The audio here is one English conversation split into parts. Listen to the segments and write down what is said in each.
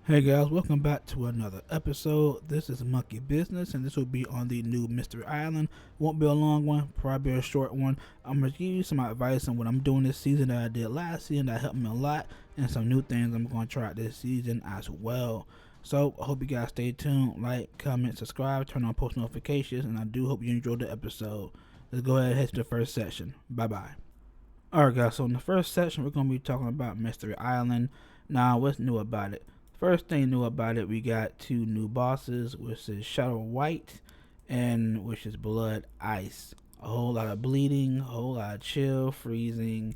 Hey guys, welcome back to another episode. This is Monkey Business, and this will be on the new Mystery Island. Won't be a long one, probably a short one. I'm gonna give you some advice on what I'm doing this season that I did last season that helped me a lot, and some new things I'm gonna try out this season as well. So I hope you guys stay tuned, like, comment, subscribe, turn on post notifications, and I do hope you enjoyed the episode. Let's go ahead and head to the first section. Bye bye. Alright guys, so in the first section we're gonna be talking about Mystery Island. Now, what's new about it? First thing new about it, we got two new bosses, which is Shadow White and which is Blood Ice. A whole lot of bleeding, a whole lot of chill, freezing,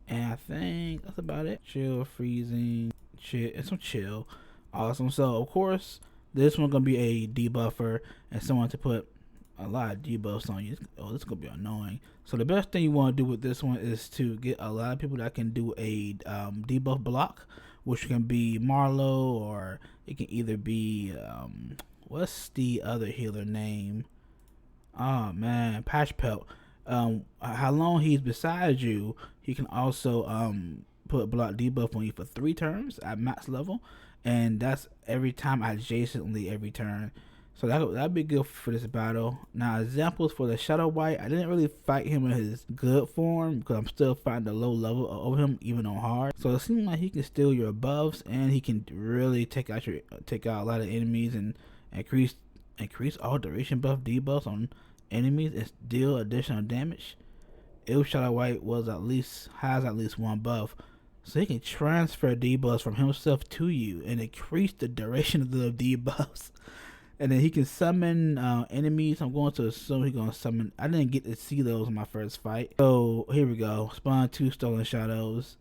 and I think that's about it. Chill, freezing, chill, and some chill. Awesome. So of course, this one gonna be a debuffer and someone to put a lot of debuffs on you. Oh, this is gonna be annoying. So the best thing you want to do with this one is to get a lot of people that can do a debuff block, which can be Marlowe, or it can either be what's the other healer name? Oh man, Patch Pelt. How long he's beside you, he can also put block debuff on you for 3 turns at max level, and that's every time adjacently every turn. So that'd be good for this battle. Now, examples for the Shadow White, I didn't really fight him in his good form because I'm still fighting the low level of him even on hard. So it seems like he can steal your buffs, and he can really take out a lot of enemies and increase all duration buff debuffs on enemies and deal additional damage. If Shadow White has at least one buff, so he can transfer debuffs from himself to you and increase the duration of the debuffs. And then he can summon enemies. I'm going to assume he's going to summon. I didn't get to see those in my first fight. So here we go. Spawn 2 Stolen Shadows.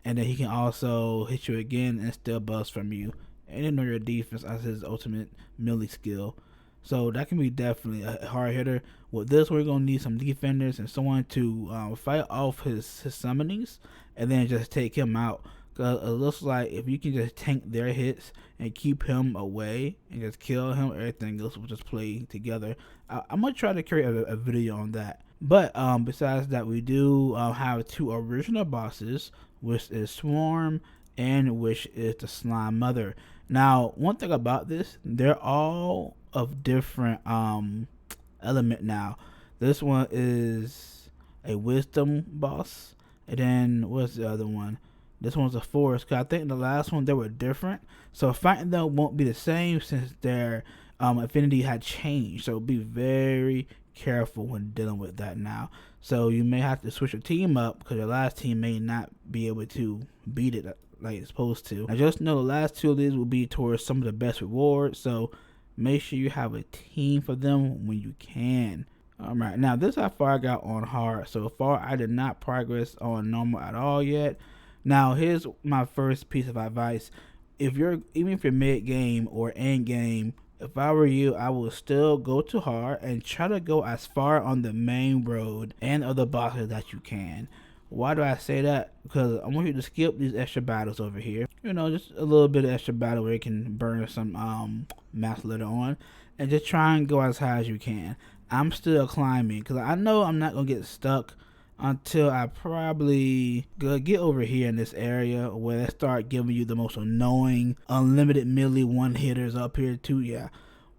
And then he can also hit you again and steal buffs from you. And ignore your defense as his ultimate melee skill. So that can be definitely a hard hitter. With this, we're going to need some defenders and someone to fight off his summonings. And then just take him out. Cause it looks like if you can just tank their hits and keep him away and just kill him, everything else will just play together. I'm gonna try to create a video on that. But besides that, we do have 2 original bosses, which is Swarm and which is the Slime Mother. Now, one thing about this, they're all of different element. Now, this one is a Wisdom boss, and then what's the other one? This one's a forest, because I think in the last one they were different. So fighting them won't be the same since their affinity had changed. So be very careful when dealing with that now. So you may have to switch your team up because your last team may not be able to beat it like it's supposed to. Now just know the last 2 of these will be towards some of the best rewards. So make sure you have a team for them when you can. Alright, now this is how far I got on hard. So far I did not progress on normal at all yet. Now here's my first piece of advice. Even if you're mid game or end game, if I were you, I would still go to hard and try to go as far on the main road and other bosses that you can. Why do I say that? Because I want you to skip these extra battles over here. You know, just a little bit of extra battle where you can burn some maps later on, and just try and go as high as you can. I'm still climbing because I know I'm not gonna get stuck until I probably get over here in this area where they start giving you the most annoying unlimited melee one hitters up here too. Yeah,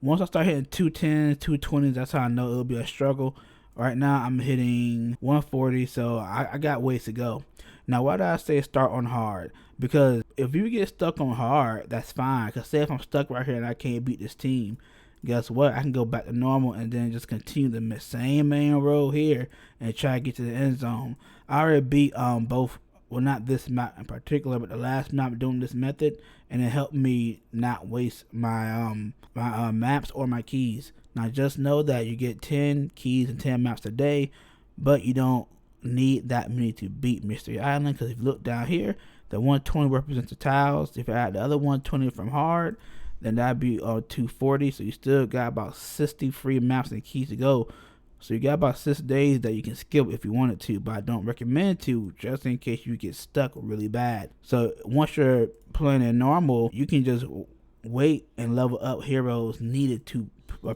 once I start hitting 210s, 220s, that's how I know it'll be a struggle. Right now I'm hitting 140, so I got ways to go. Now why do I say start on hard? Because if you get stuck on hard, that's fine. Because say if I'm stuck right here and I can't beat this team, guess what? I can go back to normal and then just continue the same main road here and try to get to the end zone. I already beat both, well, not this map in particular, but the last map doing this method, and it helped me not waste my maps or my keys. Now just know that you get 10 keys and 10 maps a day, but you don't need that many to beat Mystery Island, because if you look down here, the 120 represents the tiles. If you add the other 120 from hard, then that'd be 240. So you still got about 60 free maps and keys to go. So you got about 6 days that you can skip if you wanted to, but I don't recommend to, just in case you get stuck really bad. So once you're playing in normal, you can just wait and level up heroes needed to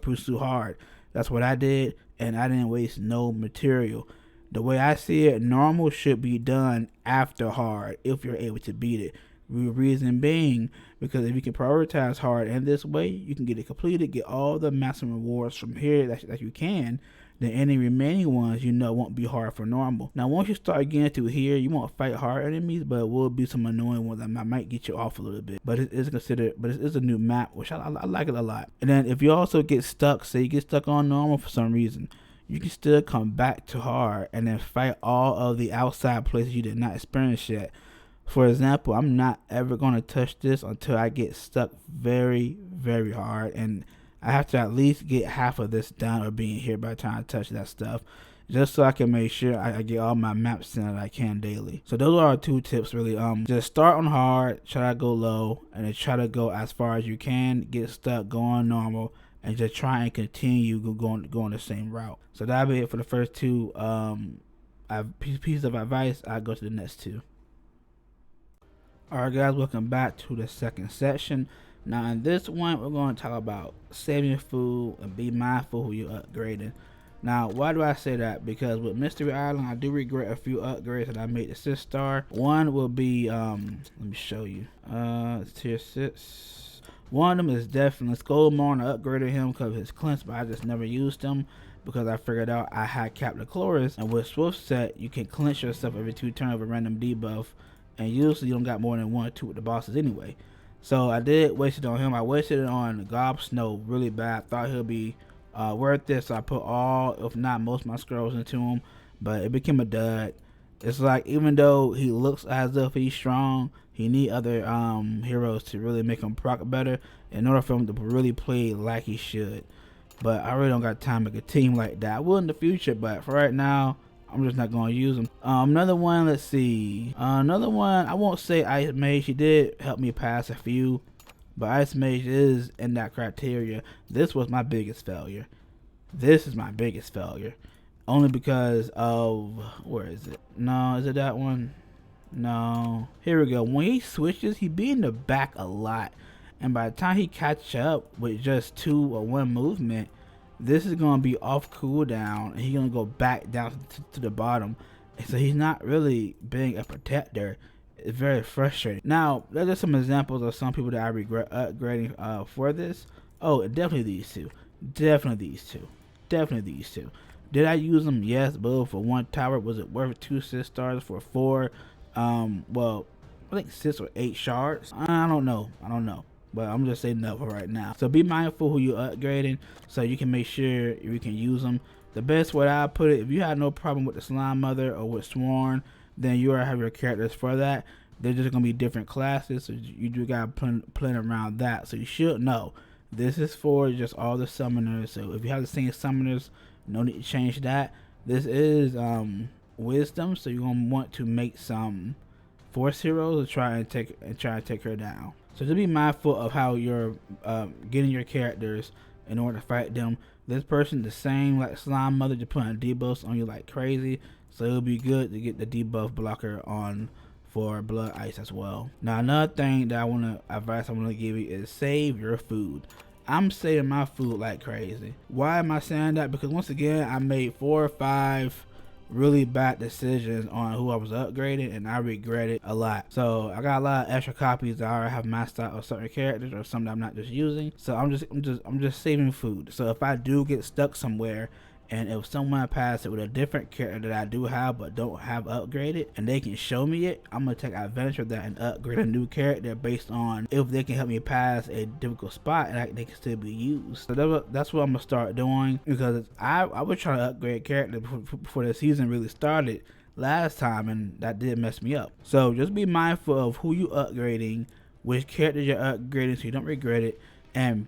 pursue hard. That's what I did, and I didn't waste no material. The way I see it, normal should be done after hard if you're able to beat it. The reason being, because if you can prioritize hard in this way, you can get it completed, get all the maximum rewards from here that you can. Then any remaining ones won't be hard for normal. Now once you start getting through here, you won't fight hard enemies, but it will be some annoying ones that might get you off a little bit. But it is a new map, which I like it a lot. And then if you also get stuck, say you get stuck on normal for some reason, you can still come back to hard and then fight all of the outside places you did not experience yet. For example, I'm not ever going to touch this until I get stuck very, very hard, and I have to at least get half of this done or being here by the time I touch that stuff, just so I can make sure I get all my maps in that I can daily. So those are our 2 tips really. Just start on hard, try to go low, and then try to go as far as you can, get stuck, go on normal, and just try and continue going the same route. So that'll be it for the first 2 pieces of advice. I'll go to the next 2. Alright guys, welcome back to the second section. Now in this one, we're going to talk about saving food and be mindful who you're upgrading. Now why do I say that? Because with Mystery Island, I do regret a few upgrades that I made to 6 star. One will be, let me show you, it's tier 6. One of them is definitely Skullmorn. I upgraded him because of his cleanse, but I just never used him because I figured out I had Captain Chloris, and with Swift Set, you can clench yourself every 2 turns with a random debuff, and usually you don't got more than 1 or 2 with the bosses anyway. So I did waste it on him. I wasted it on Gobsnow really bad. Thought he'll be worth it, so I put all, if not most of my scrolls into him, but it became a dud. It's like, even though he looks as if he's strong, he need other heroes to really make him proc better in order for him to really play like he should. But I really don't got time to make a team like that. I will in the future, but for right now, I'm just not going to use them. Another one, let's see. Another one, I won't say Ice Mage. He did help me pass a few, but Ice Mage is in that criteria. This was my biggest failure. This is my biggest failure. Only because of, where is it? No, is it that one? No. Here we go. When he switches, he be in the back a lot. And by the time he catch up with just 2 or 1 movement, this is going to be off cooldown, and he's going to go back down to the bottom. And so he's not really being a protector. It's very frustrating. Now, there's just some examples of some people that I regret upgrading for this. Oh, definitely these 2. Definitely these 2. Definitely these 2. Did I use them? Yes, but for 1 tower, was it worth 2 6 stars for 4? Well, I think 6 or 8 shards. I don't know. But I'm just saying no for right now. So be mindful who you're upgrading so you can make sure you can use them. The best way I put it, if you have no problem with the Slime Mother or with Sworn, then you already have your characters for that. They're just going to be different classes, so you do got to plan around that. So you should know this is for just all the summoners. So if you have the same summoners, no need to change that. This is Wisdom, so you're going to want to make some Force heroes to try and take her down. So just be mindful of how you're getting your characters in order to fight them. This person, the same like Slime Mother, just putting debuffs on you like crazy. So it'll be good to get the debuff blocker on for Blood Ice as well. Now another thing that I want to give you is save your food. I'm saving my food like crazy. Why am I saying that? Because once again, I made 4 or 5 really bad decisions on who I was upgrading, and I regret it a lot. So I got a lot of extra copies that I already have maxed out of certain characters or some that I'm not just using. So I'm just saving food. So if I do get stuck somewhere, and if someone passes it with a different character that I do have but don't have upgraded, and they can show me it, I'm going to take advantage of that and upgrade a new character based on if they can help me pass a difficult spot and they can still be used. So that's what I'm going to start doing, because I was trying to upgrade characters before the season really started last time, and that did mess me up. So just be mindful of who you upgrading, which characters you're upgrading so you don't regret it, and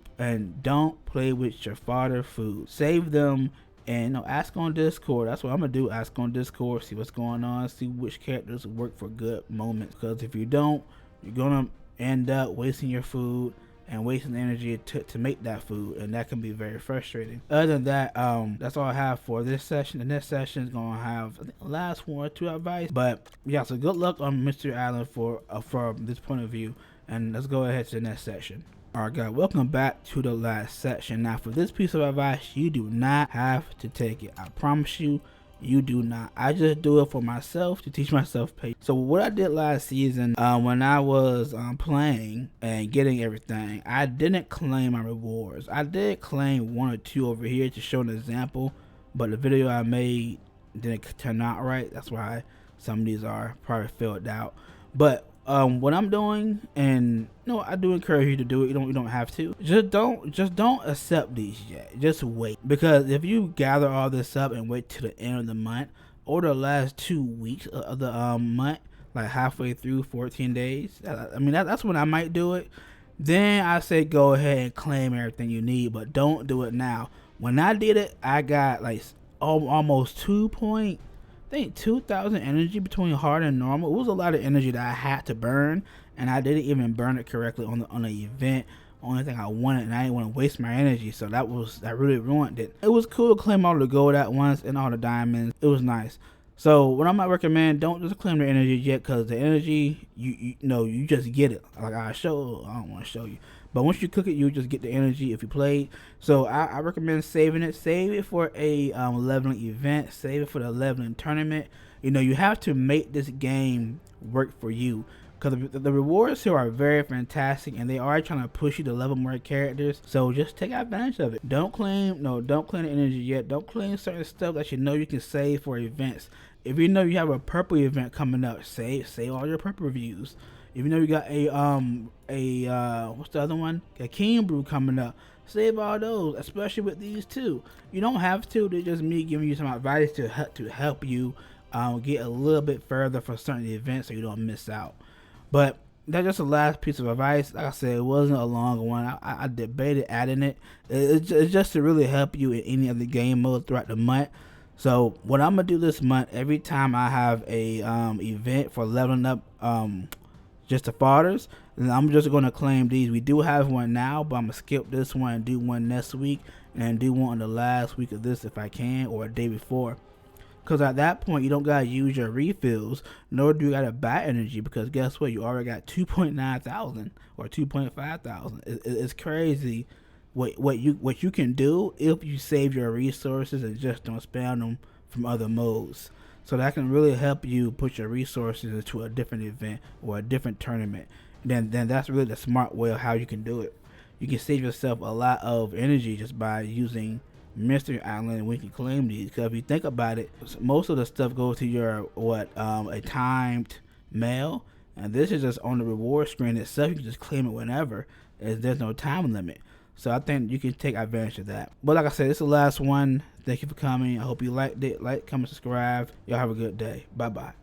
don't play with your fodder food. Save them. And ask on Discord. That's what I'm gonna do. Ask on Discord, see what's going on, see which characters work for good moments. Because if you don't, you're gonna end up wasting your food and wasting energy to make that food, and that can be very frustrating. Other than that, that's all I have for this session. The next session is gonna have, I think, the last 1 or 2 advice. But yeah, so good luck on Mystery Island from this point of view. And let's go ahead to the next section. Alright guys, welcome back to the last section. Now for this piece of advice, you do not have to take it. I promise you, You do not. I just do it for myself to teach myself patience. So what I did last season, when I was playing and getting everything, I didn't claim my rewards. I did claim one or two over here to show an example, but the video I made didn't turn out right. That's why some of these are probably filled out. But what I'm doing, and I do encourage you to do it. You don't have to. Just don't accept these yet. Just wait, because if you gather all this up and wait till the end of the month or the last 2 weeks of the month, like halfway through 14 days, I mean that's when I might do it. Then I say go ahead and claim everything you need, but don't do it now. When I did it, I got like almost 2,000 energy between hard and normal. It was a lot of energy that I had to burn, and I didn't even burn it correctly on the event. Only thing I wanted, and I didn't want to waste my energy, so that really ruined it. It was cool to claim all the gold at once and all the diamonds. It was nice. So what I might recommend, don't just claim the energy yet, because the energy you just get it. Like I don't want to show you. But once you cook it, you just get the energy if you played. So I recommend saving it. Save it for a leveling event. Save it for the leveling tournament. You have to make this game work for you, because the rewards here are very fantastic, and they are trying to push you to level more characters. So just take advantage of it. Don't claim the energy yet. Don't claim certain stuff that you can save for events. If you have a purple event coming up, save all your purple reviews. If you got a what's the other one? A King Brew coming up, save all those, especially with these two. You don't have to. They're just me giving you some advice to help you get a little bit further for certain events so you don't miss out. But that's just the last piece of advice. Like I said, it wasn't a long one. I debated adding it. It's just to really help you in any other game mode throughout the month. So what I'm gonna do this month, every time I have a event for leveling up just the fathers, and I'm just going to claim these. We do have one now, but I'm going to skip this one and do one next week, and do one on the last week of this if I can, or a day before. Because at that point, you don't got to use your refills, nor do you got to buy energy, because guess what? You already got 2.9 thousand or 2.5 thousand. It's crazy what you can do if you save your resources and just don't spend them from other modes. So that can really help you put your resources into a different event or a different tournament. Then that's really the smart way of how you can do it. You can save yourself a lot of energy just by using Mystery Island when you claim these. Because if you think about it, most of the stuff goes to your a timed mail, and this is just on the reward screen itself. You can just claim it whenever, as there's no time limit. So I think you can take advantage of that. But like I said, this is the last one. Thank you for coming. I hope you liked it. Like, comment, subscribe. Y'all have a good day. Bye-bye.